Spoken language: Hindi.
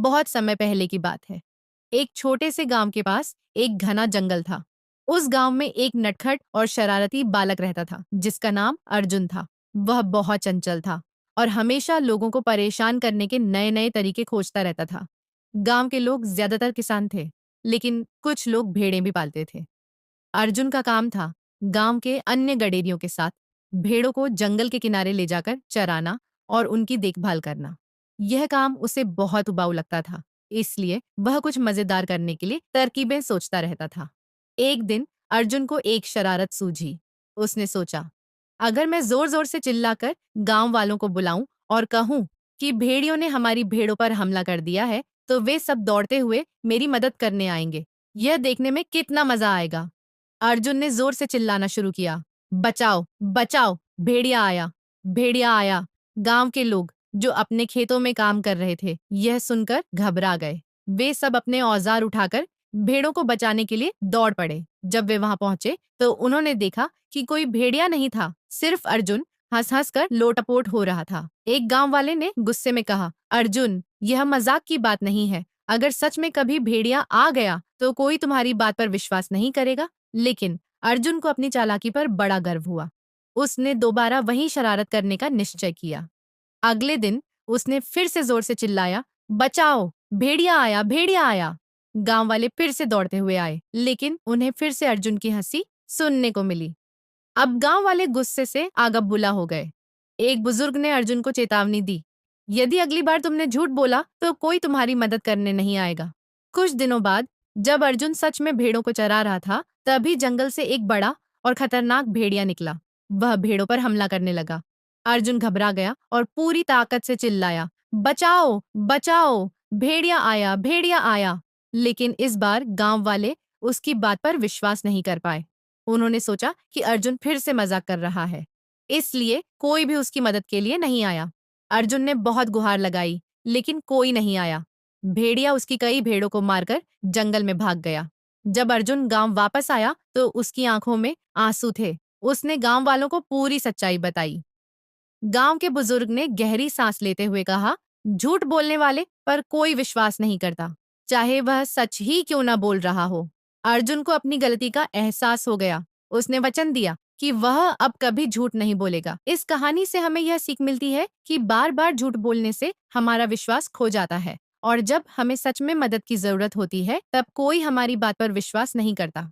बहुत समय पहले की बात है। एक छोटे से गांव के पास एक घना जंगल था। उस गांव में एक नटखट और शरारती बालक रहता था जिसका नाम अर्जुन था। वह बहुत चंचल था और हमेशा लोगों को परेशान करने के नए नए तरीके खोजता रहता था। गांव के लोग ज्यादातर किसान थे, लेकिन कुछ लोग भेड़ें भी पालते थे। अर्जुन का काम था गांव के अन्य गडेरियों के साथ भेड़ों को जंगल के किनारे ले जाकर चराना और उनकी देखभाल करना। यह काम उसे बहुत उबाऊ लगता था, इसलिए वह कुछ मजेदार करने के लिए तरकीबें सोचता रहता था। एक दिन अर्जुन को एक शरारत सूझी। उसने सोचा, अगर मैं जोर जोर से चिल्लाकर गांव वालों को बुलाऊं और कहूं कि भेड़ियों ने हमारी भेड़ों पर हमला कर दिया है, तो वे सब दौड़ते हुए मेरी मदद करने आएंगे। यह देखने में कितना मजा आएगा। अर्जुन ने जोर से चिल्लाना शुरू किया, बचाओ बचाओ, भेड़िया आया, भेड़िया आया। गांव के लोग जो अपने खेतों में काम कर रहे थे यह सुनकर घबरा गए। वे सब अपने औजार उठाकर भेड़ों को बचाने के लिए दौड़ पड़े। जब वे वहां पहुंचे तो उन्होंने देखा कि कोई भेड़िया नहीं था, सिर्फ अर्जुन हंस हंस कर लोटपोट हो रहा था। एक गांव वाले ने गुस्से में कहा, अर्जुन, यह मजाक की बात नहीं है। अगर सच में कभी भेड़िया आ गया तो कोई तुम्हारी बात पर विश्वास नहीं करेगा। लेकिन अर्जुन को अपनी चालाकी पर बड़ा गर्व हुआ। उसने दोबारा वही शरारत करने का निश्चय किया। अगले दिन उसने फिर से जोर से चिल्लाया, बचाओ, भेड़िया आया, भेड़िया आया। गांव वाले फिर से दौड़ते हुए आए, लेकिन उन्हें फिर से अर्जुन की हंसी सुनने को मिली। अब गांव वाले गुस्से से आग बबूला हो गए। एक बुजुर्ग ने अर्जुन को चेतावनी दी, यदि अगली बार तुमने झूठ बोला तो कोई तुम्हारी मदद करने नहीं आएगा। कुछ दिनों बाद जब अर्जुन सच में भेड़ों को चरा रहा था, तभी जंगल से एक बड़ा और खतरनाक भेड़िया निकला। वह भेड़ों पर हमला करने लगा। अर्जुन घबरा गया और पूरी ताकत से चिल्लाया, बचाओ बचाओ, भेड़िया आया, भेड़िया आया। लेकिन इस बार गांव वाले उसकी बात पर विश्वास नहीं कर पाए। उन्होंने सोचा कि अर्जुन फिर से मजाक कर रहा है, इसलिए कोई भी उसकी मदद के लिए नहीं आया। अर्जुन ने बहुत गुहार लगाई, लेकिन कोई नहीं आया। भेड़िया उसकी कई भेड़ों को मारकर जंगल में भाग गया। जब अर्जुन गांव वापस आया तो उसकी आंखों में आंसू थे। उसने गांव वालों को पूरी सच्चाई बताई। गांव के बुजुर्ग ने गहरी सांस लेते हुए कहा, झूठ बोलने वाले पर कोई विश्वास नहीं करता, चाहे वह सच ही क्यों ना बोल रहा हो। अर्जुन को अपनी गलती का एहसास हो गया। उसने वचन दिया कि वह अब कभी झूठ नहीं बोलेगा। इस कहानी से हमें यह सीख मिलती है कि बार बार झूठ बोलने से हमारा विश्वास खो जाता है और जब हमें सच में मदद की जरूरत होती है तब कोई हमारी बात पर विश्वास नहीं करता।